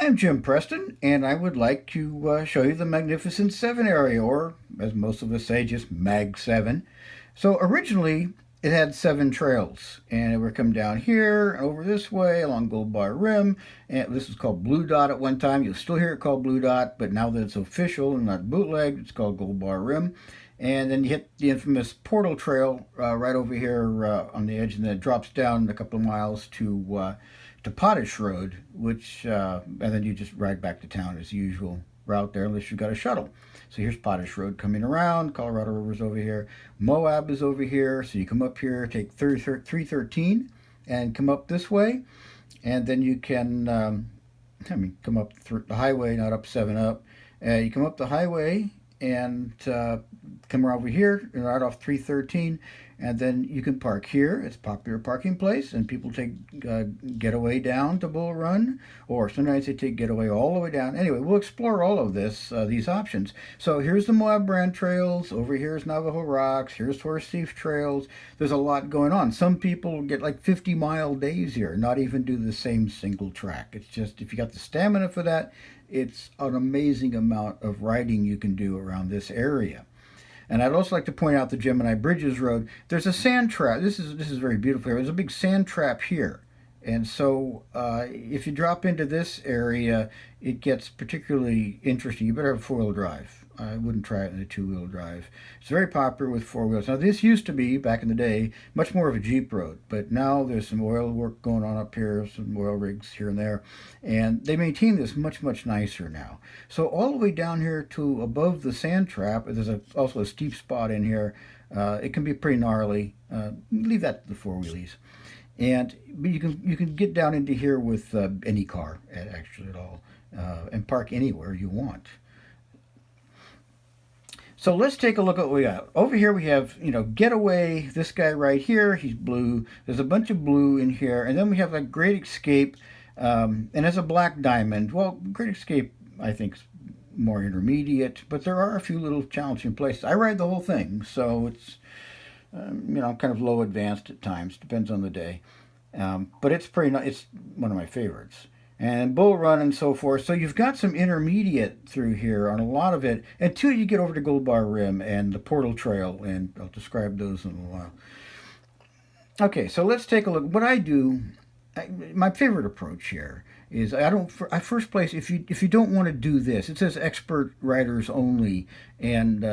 I'm Jim Preston, and I would like to show you the Magnificent 7 area, or as most of us say, just Mag 7. So originally, it had 7 trails, and it would come down here, over this way, along Gold Bar Rim, and this was called Blue Dot at one time. You'll still hear it called Blue Dot, but now that it's official and not bootleg, it's called Gold Bar Rim. And then you hit the infamous Portal Trail right over here on the edge, and then it drops down a couple of miles to Potash Road, which and then you just ride back to town as usual route there, unless you've got a shuttle. So here's Potash Road coming around. Colorado River's over here. Moab is over here. So you come up here, take 313, and come up this way, and then you can, come up the highway, not up 7 up. You come up the highway and come over here and right off 313, and then you can park here. It's a popular parking place, and people take Getaway down to Bull Run, or sometimes they take Getaway all the way down. Anyway, we'll explore all of these options. So here's the Moab Brand Trails. Over here is Navajo Rocks. Here's Horse Thief Trails. There's a lot going on. Some people get like 50-mile days here, not even do the same single track. It's just, if you got the stamina for that, it's an amazing amount of riding you can do around this area. And I'd also like to point out the Gemini Bridges Road. There's a sand trap. This is very beautiful. There's a big sand trap here. And so if you drop into this area, it gets particularly interesting. You better have 4-wheel drive. I wouldn't try it in a 2-wheel drive. It's very popular with 4 wheels. Now, this used to be, back in the day, much more of a Jeep road. But now there's some oil work going on up here, some oil rigs here and there. And they maintain this much, much nicer now. So all the way down here to above the sand trap, there's also a steep spot in here. It can be pretty gnarly. Leave that to the 4-wheelies. But you can get down into here with any car, actually, at all, and park anywhere you want. So let's take a look at what we got. Over here we have, Getaway, this guy right here, he's blue. There's a bunch of blue in here. And then we have like Great Escape, and there's a black diamond. Well, Great Escape, I think, is more intermediate, but there are a few little challenging places. I ride the whole thing, so it's, kind of low advanced at times, depends on the day. But it's it's one of my favorites. And Bull Run and so forth. So you've got some intermediate through here on a lot of it. Until you get over to Gold Bar Rim and the Portal Trail, and I'll describe those in a while. Okay, so let's take a look. What I do, my favorite approach here is I first place, if you don't want to do this, it says expert riders only, and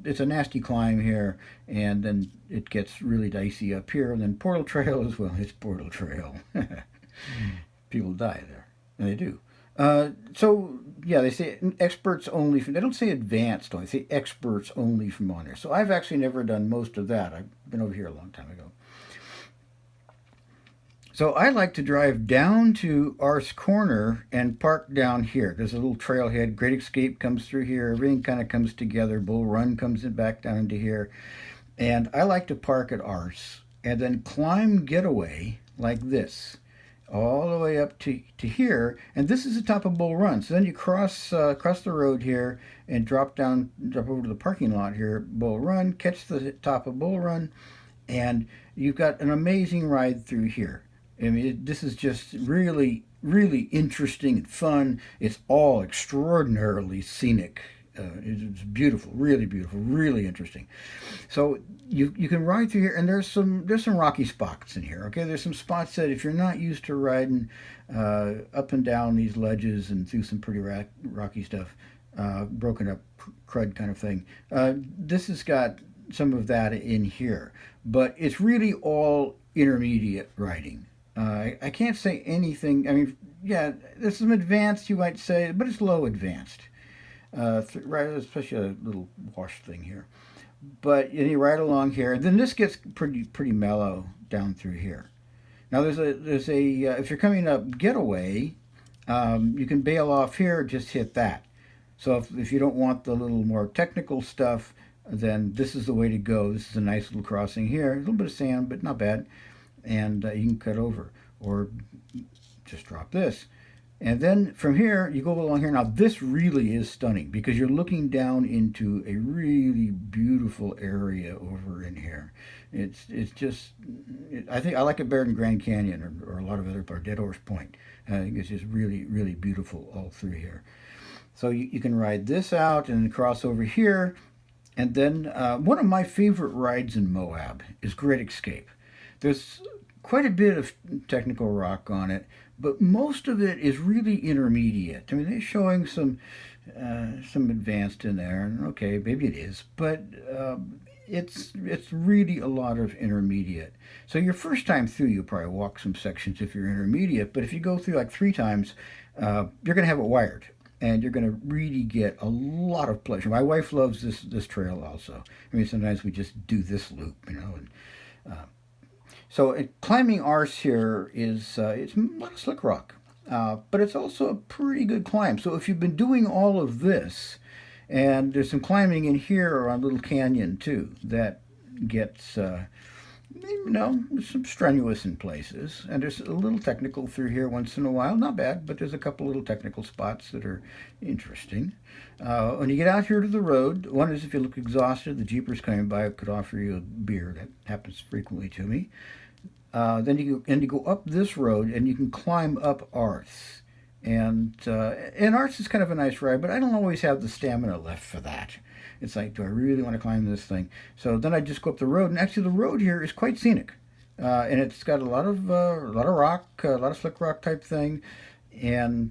it's a nasty climb here, and then it gets really dicey up here, and then Portal Trail as well. It's Portal Trail. People die there, and they do. So yeah, they say experts only. They don't say advanced only. They say experts only from on there. So I've actually never done most of that. I've been over here a long time ago. So I like to drive down to Arse Corner and park down here. There's a little trailhead. Great Escape comes through here. Everything kind of comes together. Bull Run comes back down into here. And I like to park at Arse and then climb Getaway like this, all the way up to here, and this is the top of Bull Run. So then you cross the road here and drop over to the parking lot here, Bull Run, catch the top of Bull Run, and you've got an amazing ride through here. I mean, this is just really, really interesting and fun. It's all extraordinarily scenic. It's beautiful, really interesting. So you can ride through here, and there's some rocky spots in here. Okay, there's some spots that if you're not used to riding up and down these ledges and through some pretty rocky stuff, broken up crud kind of thing, this has got some of that in here. But it's really all intermediate riding. I can't say anything. I mean, yeah, there's some advanced, you might say, but it's low advanced. Right, especially a little wash thing here. But you ride along here, and then this gets pretty mellow down through here. Now there's a if you're coming up Getaway, you can bail off here, just hit that. So if you don't want the little more technical stuff, then this is the way to go. This is a nice little crossing here. A little bit of sand, but not bad. And you can cut over or just drop this. And then from here, you go along here. Now, this really is stunning because you're looking down into a really beautiful area over in here. It's just, I think I like it better than Grand Canyon or a lot of other parts, Dead Horse Point. I think it's just really, really beautiful all through here. So you can ride this out and cross over here. And then one of my favorite rides in Moab is Great Escape. There's quite a bit of technical rock on it, but most of it is really intermediate. I mean, they're showing some advanced in there, and okay, maybe it is, but it's really a lot of intermediate. So your first time through, you'll probably walk some sections if you're intermediate, but if you go through like 3 times, you're going to have it wired. And you're going to really get a lot of pleasure. My wife loves this trail also. I mean, sometimes we just do this loop, you know. And, so climbing arse here is it's a lot of slick rock, but it's also a pretty good climb. So if you've been doing all of this, and there's some climbing in here around Little Canyon too, that gets you know, some strenuous in places, and there's a little technical through here once in a while. Not bad, but there's a couple little technical spots that are interesting. When you get out here to the road, one is if you look exhausted, the jeepers coming by could offer you a beer. That happens frequently to me. Then you go up this road, and you can climb up Arth. And Arth is kind of a nice ride, but I don't always have the stamina left for that. It's like, do I really want to climb this thing? So then I just go up the road, and actually the road here is quite scenic, and it's got a lot of rock, a lot of slick rock type thing, and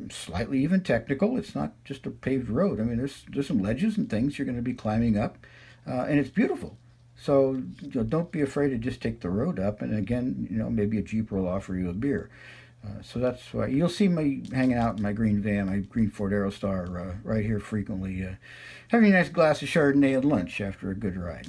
slightly even technical. It's not just a paved road. I mean, there's some ledges and things you're going to be climbing up, and it's beautiful. So don't be afraid to just take the road up, and again, maybe a Jeep will offer you a beer. So that's why you'll see me hanging out in my green van, my green Ford Aerostar, right here frequently, having a nice glass of Chardonnay at lunch after a good ride.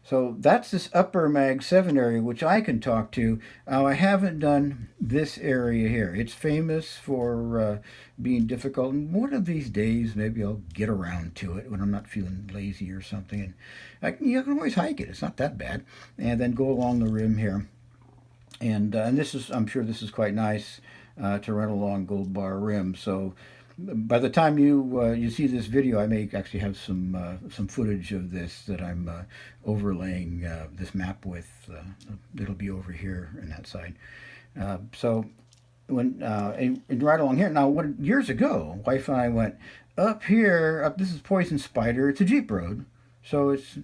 So that's this upper Mag 7 area, which I can talk to. I haven't done this area here. It's famous for being difficult, and one of these days maybe I'll get around to it when I'm not feeling lazy or something. And you can always hike it. It's not that bad. And then go along the rim here. And this is, I'm sure this is quite nice to run along Gold Bar Rim. So by the time you see this video, I may actually have some footage of this that I'm overlaying this map with. It'll be over here on that side. So when and right along here now, years ago, wife and I went up here. This is Poison Spider. It's a Jeep road. So it's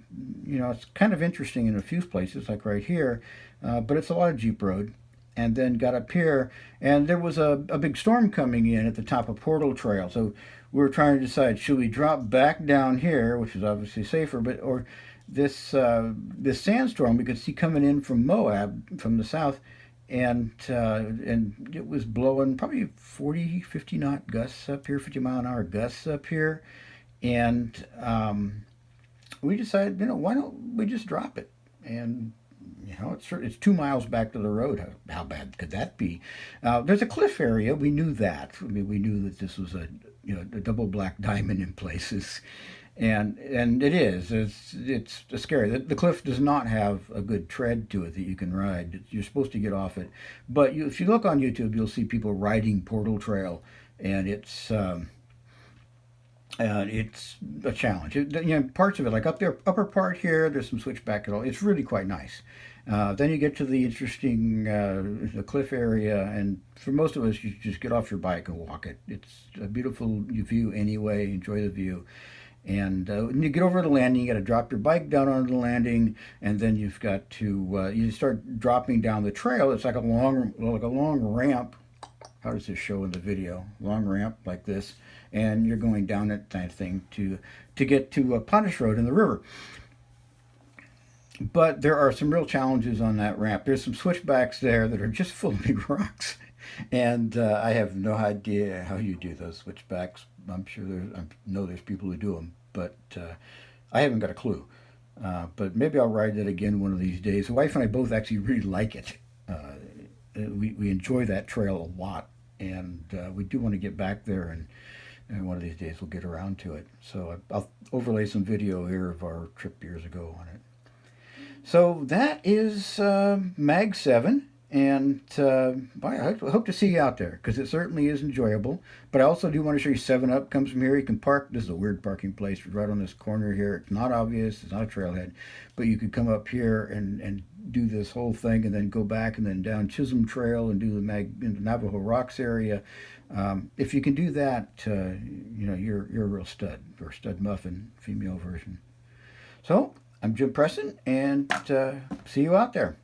it's kind of interesting in a few places, like right here, but it's a lot of Jeep road. And then got up here, and there was a big storm coming in at the top of Portal Trail. So we were trying to decide, should we drop back down here, which is obviously safer, or this sandstorm we could see coming in from Moab from the south, and it was blowing probably 40, 50 knot gusts up here, 50 mile an hour gusts up here, and we decided, why don't we just drop it? And it's 2 miles back to the road. How bad could that be? There's a cliff area. We knew that. I mean, we knew that this was a double black diamond in places, and it is. It's scary. The cliff does not have a good tread to it that you can ride. You're supposed to get off it, but if you look on YouTube, you'll see people riding Portal Trail, and it's a challenge. Parts of it, like up there, upper part here, there's some switchback at all. It's really quite nice. Then you get to the interesting the cliff area, and for most of us, you just get off your bike and walk it. It's a beautiful view anyway. Enjoy the view. And when you get over the landing, you got to drop your bike down onto the landing, and then you've got to you start dropping down the trail. It's like a long ramp. How does this show in the video? Long ramp like this, and you're going down that kind of thing to get to Punish Road in the river. But there are some real challenges on that ramp. There's some switchbacks there that are just full of big rocks, and I have no idea how you do those switchbacks. I'm sure I know there's people who do them, but I haven't got a clue. But maybe I'll ride it again one of these days. The wife and I both actually really like it. We enjoy that trail a lot, and we do want to get back there, and one of these days we'll get around to it. So I'll overlay some video here of our trip years ago on it. So that is Mag 7, And I hope to see you out there because it certainly is enjoyable. But I also do want to show you 7 Up comes from here. You can park. This is a weird parking place right on this corner here. It's not obvious. It's not a trailhead. But you could come up here and do this whole thing and then go back and then down Chisholm Trail and do the Navajo Rocks area. If you can do that, you're a real stud, or stud muffin, female version. So I'm Jim Preston, and see you out there.